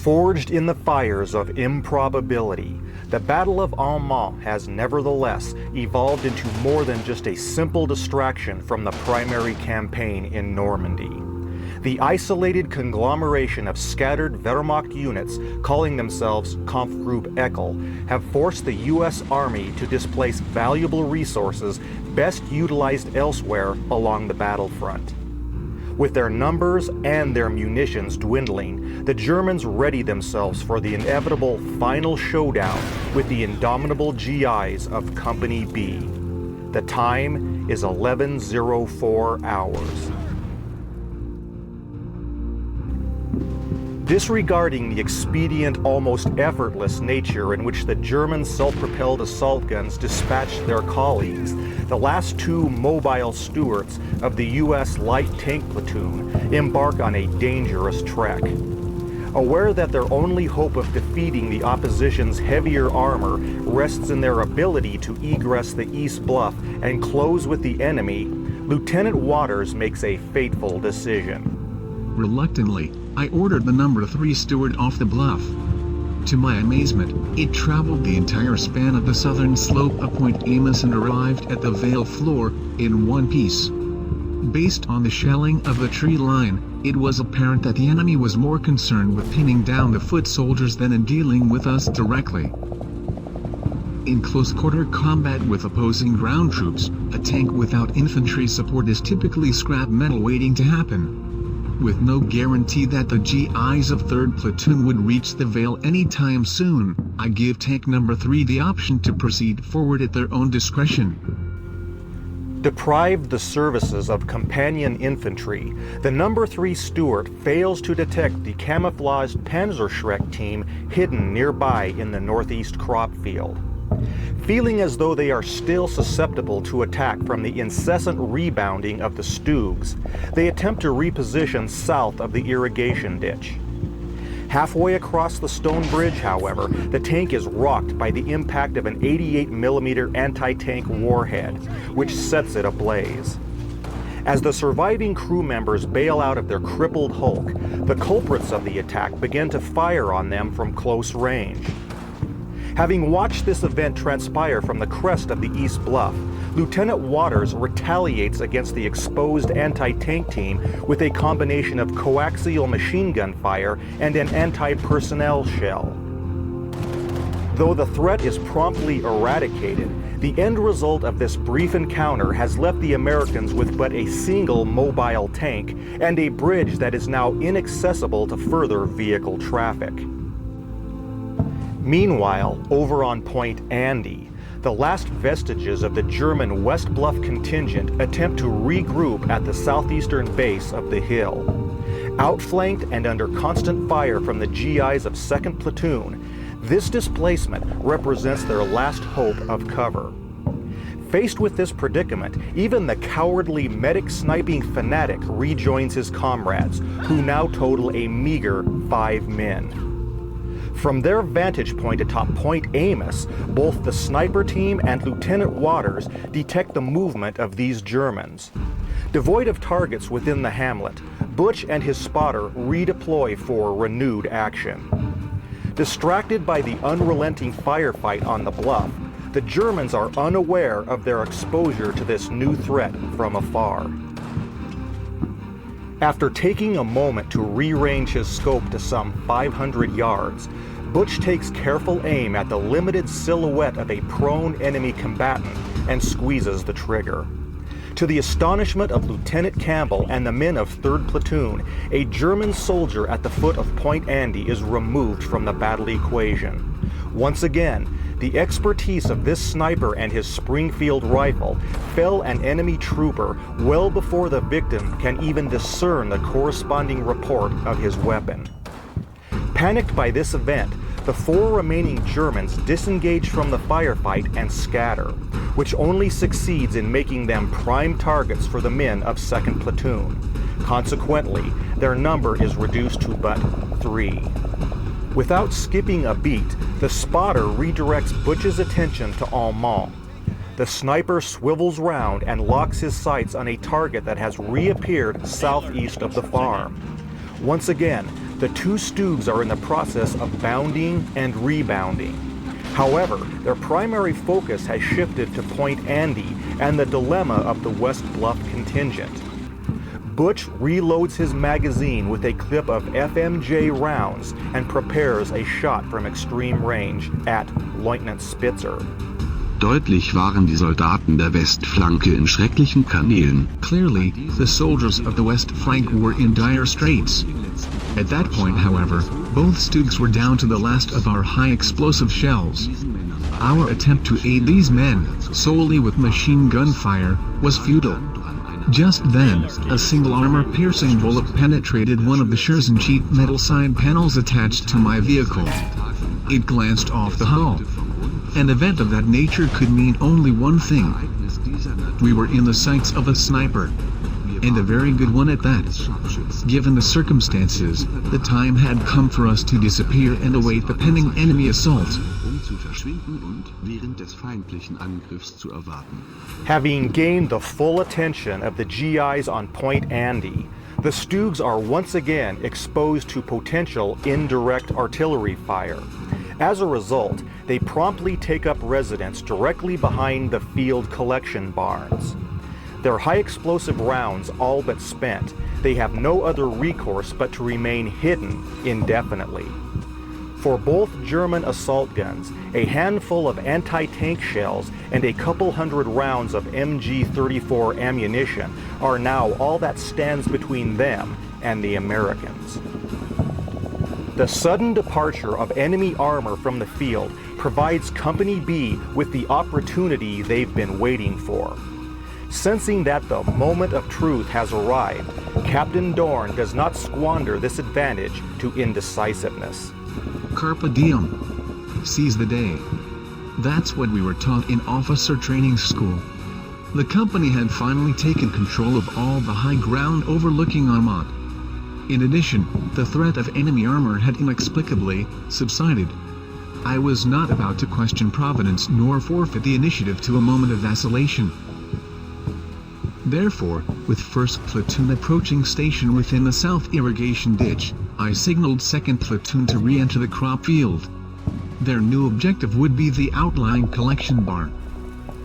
Forged in the fires of improbability, the Battle of Albeit has nevertheless evolved into more than just a simple distraction from the primary campaign in Normandy. The isolated conglomeration of scattered Wehrmacht units calling themselves Kampfgruppe Eckel have forced the U.S. Army to displace valuable resources best utilized elsewhere along the battlefront. With their numbers and their munitions dwindling, the Germans ready themselves for the inevitable final showdown with the indomitable GIs of Company B. The time is 11:04 hours. Disregarding the expedient, almost effortless nature in which the German self-propelled assault guns dispatched their colleagues, the last two mobile stewards of the U.S. light tank platoon embark on a dangerous trek. Aware that their only hope of defeating the opposition's heavier armor rests in their ability to egress the East Bluff and close with the enemy, Lieutenant Waters makes a fateful decision. Reluctantly, I ordered the number 3 steward off the bluff. To my amazement, it traveled the entire span of the southern slope of Point Amos and arrived at the Vale floor in one piece. Based on the shelling of the tree line, it was apparent that the enemy was more concerned with pinning down the foot soldiers than in dealing with us directly. In close-quarter combat with opposing ground troops, a tank without infantry support is typically scrap metal waiting to happen. With no guarantee that the GIs of 3rd Platoon would reach the Vale anytime soon, I give tank number 3 the option to proceed forward at their own discretion. Deprived the services of companion infantry, the number 3 Stuart fails to detect the camouflaged Panzerschreck team hidden nearby in the northeast crop field. Feeling as though they are still susceptible to attack from the incessant rebounding of the Stugs, they attempt to reposition south of the irrigation ditch. Halfway across the stone bridge, however, the tank is rocked by the impact of an 88mm anti-tank warhead, which sets it ablaze. As the surviving crew members bail out of their crippled hulk, the culprits of the attack begin to fire on them from close range. Having watched this event transpire from the crest of the East Bluff, Lieutenant Waters retaliates against the exposed anti-tank team with a combination of coaxial machine gun fire and an anti-personnel shell. Though the threat is promptly eradicated, the end result of this brief encounter has left the Americans with but a single mobile tank and a bridge that is now inaccessible to further vehicle traffic. Meanwhile, over on Point Andy, the last vestiges of the German West Bluff contingent attempt to regroup at the southeastern base of the hill. Outflanked and under constant fire from the GIs of 2nd Platoon, this displacement represents their last hope of cover. Faced with this predicament, even the cowardly medic sniping fanatic rejoins his comrades, who now total a meager 5 men. From their vantage point atop Point Amos, both the sniper team and Lieutenant Waters detect the movement of these Germans. Devoid of targets within the hamlet, Butch and his spotter redeploy for renewed action. Distracted by the unrelenting firefight on the bluff, the Germans are unaware of their exposure to this new threat from afar. After taking a moment to rearrange his scope to some 500 yards, Butch takes careful aim at the limited silhouette of a prone enemy combatant and squeezes the trigger. To the astonishment of Lieutenant Campbell and the men of 3rd Platoon, a German soldier at the foot of Point Andy is removed from the battle equation. Once again, the expertise of this sniper and his Springfield rifle fell an enemy trooper well before the victim can even discern the corresponding report of his weapon. Panicked by this event, the 4 remaining Germans disengage from the firefight and scatter, which only succeeds in making them prime targets for the men of 2nd Platoon. Consequently, their number is reduced to but 3. Without skipping a beat, the spotter redirects Butch's attention to Albeit. The sniper swivels round and locks his sights on a target that has reappeared southeast of the farm. Once again, the two Stugs are in the process of bounding and rebounding. However, their primary focus has shifted to Point Andy and the dilemma of the West Bluff contingent. Butch reloads his magazine with a clip of FMJ rounds and prepares a shot from extreme range at Lieutenant Spitzer. Deutlich waren die Soldaten der Westflanke in schrecklichen Kanälen. Clearly, the soldiers of the west flank were in dire straits. At that point, however, both Stugs were down to the last of our high-explosive shells. Our attempt to aid these men, solely with machine gun fire, was futile. Just then, a single armor-piercing bullet penetrated one of the Scherzen sheet metal side panels attached to my vehicle. It glanced off the hull. An event of that nature could mean only one thing. We were in the sights of a sniper. And a very good one at that. Given the circumstances, the time had come for us to disappear and await the pending enemy assault. Having gained the full attention of the GIs on Point Andy, the Stugs are once again exposed to potential indirect artillery fire. As a result, they promptly take up residence directly behind the field collection barns. Their high-explosive rounds all but spent, they have no other recourse but to remain hidden indefinitely. For both German assault guns, a handful of anti-tank shells and a couple hundred rounds of MG-34 ammunition are now all that stands between them and the Americans. The sudden departure of enemy armor from the field provides Company B with the opportunity they've been waiting for. Sensing that the moment of truth has arrived, Captain Dorn does not squander this advantage to indecisiveness. Carpe diem. Seize the day. That's what we were taught in officer training school. The company had finally taken control of all the high ground overlooking Armand. In addition, the threat of enemy armor had inexplicably subsided. I was not about to question Providence nor forfeit the initiative to a moment of vacillation. Therefore, with 1st Platoon approaching station within the south irrigation ditch, I signaled 2nd Platoon to re-enter the crop field. Their new objective would be the outlying collection barn.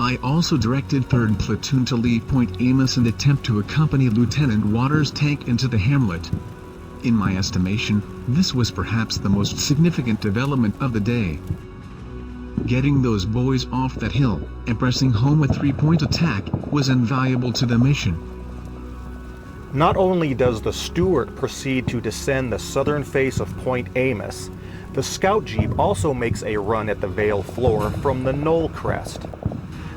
I also directed 3rd Platoon to leave Point Amos and attempt to accompany Lieutenant Waters' tank into the hamlet. In my estimation, this was perhaps the most significant development of the day. Getting those boys off that hill and pressing home a 3-point attack was invaluable to the mission. Not only does the Stuart proceed to descend the southern face of Point Amos, the scout jeep also makes a run at the vale floor from the knoll crest.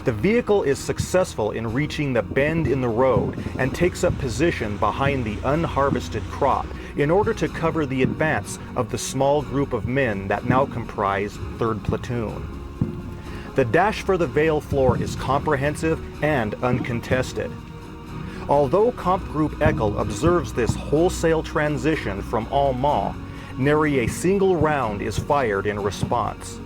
The vehicle is successful in reaching the bend in the road and takes up position behind the unharvested crop in order to cover the advance of the small group of men that now comprise 3rd Platoon. The dash for the vale floor is comprehensive and uncontested. Although Comp Group Eckel observes this wholesale transition from Allemand, nary a single round is fired in response.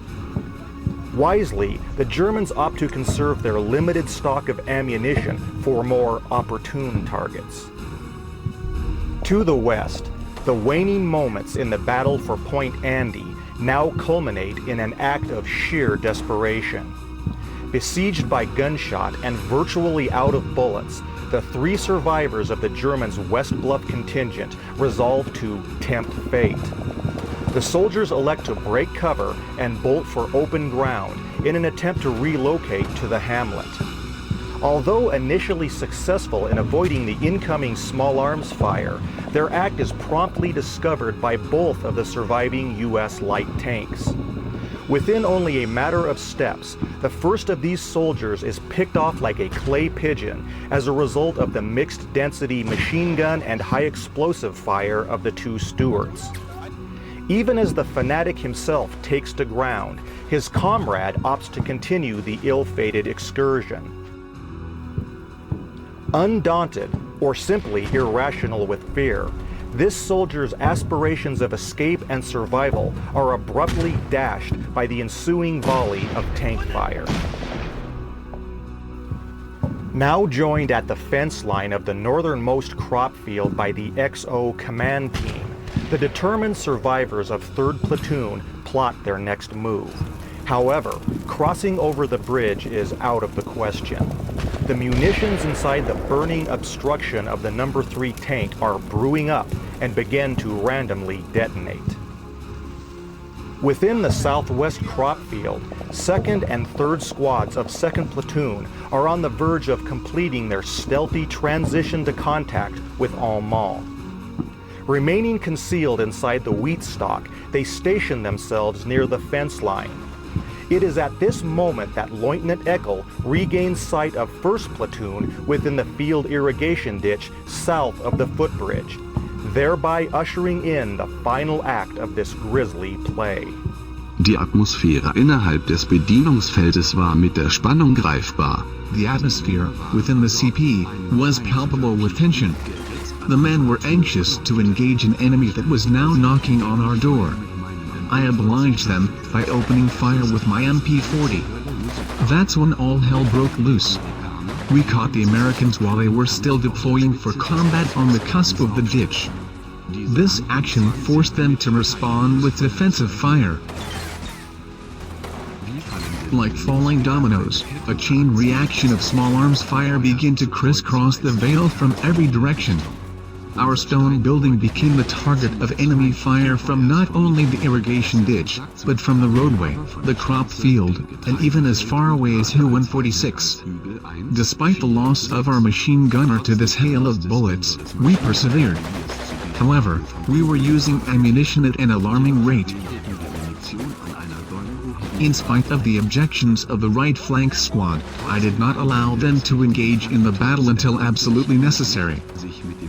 Wisely, the Germans opt to conserve their limited stock of ammunition for more opportune targets. To the west, the waning moments in the battle for Point Andy now culminate in an act of sheer desperation. Besieged by gunshot and virtually out of bullets, the 3 survivors of the Germans' West Bluff contingent resolve to tempt fate. The soldiers elect to break cover and bolt for open ground in an attempt to relocate to the hamlet. Although initially successful in avoiding the incoming small arms fire, their act is promptly discovered by both of the surviving U.S. light tanks. Within only a matter of steps, the first of these soldiers is picked off like a clay pigeon as a result of the mixed density machine gun and high explosive fire of the 2 Stuarts. Even as the fanatic himself takes to ground, his comrade opts to continue the ill-fated excursion. Undaunted, or simply irrational with fear, this soldier's aspirations of escape and survival are abruptly dashed by the ensuing volley of tank fire. Now joined at the fence line of the northernmost crop field by the XO command team, the determined survivors of 3rd Platoon plot their next move. However, crossing over the bridge is out of the question. The munitions inside the burning obstruction of the number 3 tank are brewing up and begin to randomly detonate. Within the southwest crop field, 2nd and 3rd squads of 2nd Platoon are on the verge of completing their stealthy transition to contact with Albeit. Remaining concealed inside the wheat stalk, they station themselves near the fence line. It is at this moment that Lieutenant Eckel regains sight of 1st Platoon within the field irrigation ditch south of the footbridge, thereby ushering in the final act of this grisly play. Die Atmosphäre innerhalb des Bedienungsfeldes war mit der Spannung greifbar. The atmosphere within the CP was palpable with tension. The men were anxious to engage an enemy that was now knocking on our door. I obliged them by opening fire with my MP40. That's when all hell broke loose. We caught the Americans while they were still deploying for combat on the cusp of the ditch. This action forced them to respond with defensive fire. Like falling dominoes, a chain reaction of small arms fire began to crisscross the vale from every direction. Our stone building became the target of enemy fire from not only the irrigation ditch, but from the roadway, the crop field, and even as far away as Hill 146. Despite the loss of our machine gunner to this hail of bullets, we persevered. However, we were using ammunition at an alarming rate. In spite of the objections of the right flank squad, I did not allow them to engage in the battle until absolutely necessary.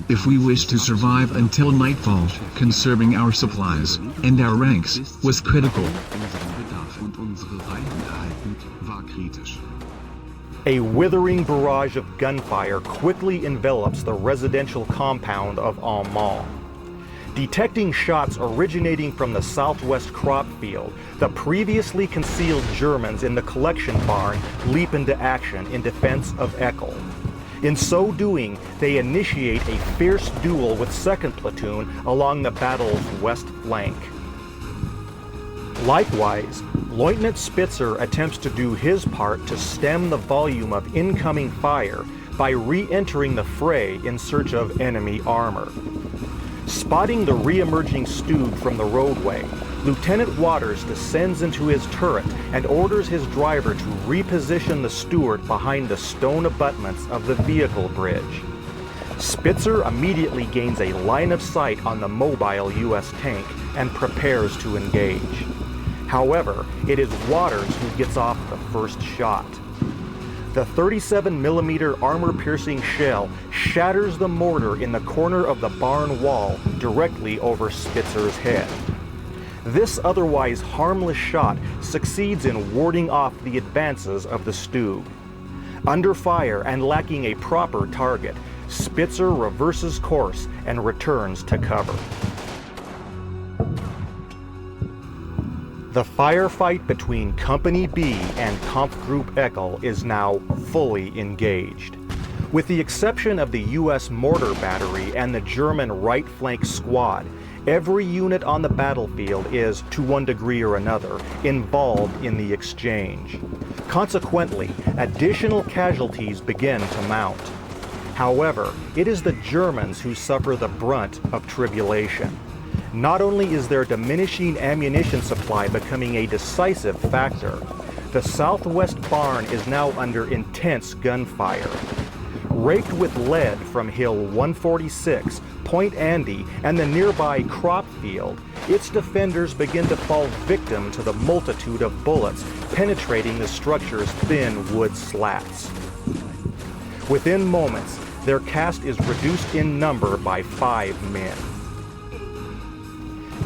If we wished to survive until nightfall, conserving our supplies and our ranks was critical. A withering barrage of gunfire quickly envelops the residential compound of Albeit. Detecting shots originating from the southwest crop field, the previously concealed Germans in the collection barn leap into action in defense of Eckel. In so doing, they initiate a fierce duel with 2nd Platoon along the battle's west flank. Likewise, Lieutenant Spitzer attempts to do his part to stem the volume of incoming fire by re-entering the fray in search of enemy armor. Spotting the re-emerging Stug from the roadway, Lieutenant Waters descends into his turret and orders his driver to reposition the Stuart behind the stone abutments of the vehicle bridge. Spitzer immediately gains a line of sight on the mobile U.S. tank and prepares to engage. However, it is Waters who gets off the first shot. The 37mm armor-piercing shell shatters the mortar in the corner of the barn wall directly over Spitzer's head. This otherwise harmless shot succeeds in warding off the advances of the Stug. Under fire and lacking a proper target, Spitzer reverses course and returns to cover. The firefight between Company B and Kampfgruppe Eckel is now fully engaged. With the exception of the U.S. mortar battery and the German right flank squad, every unit on the battlefield is, to one degree or another, involved in the exchange. Consequently, additional casualties begin to mount. However, it is the Germans who suffer the brunt of tribulation. Not only is their diminishing ammunition supply becoming a decisive factor, the southwest barn is now under intense gunfire. Raked with lead from Hill 146, Point Andy, and the nearby crop field, its defenders begin to fall victim to the multitude of bullets penetrating the structure's thin wood slats. Within moments, their cast is reduced in number by 5 men.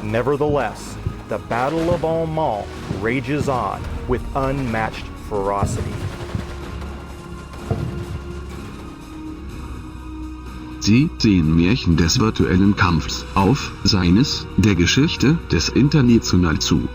Nevertheless, the Battle of Albeit rages on with unmatched ferocity. Sie sehen Märchen des virtuellen Kampfs auf seines der Geschichte des International zu.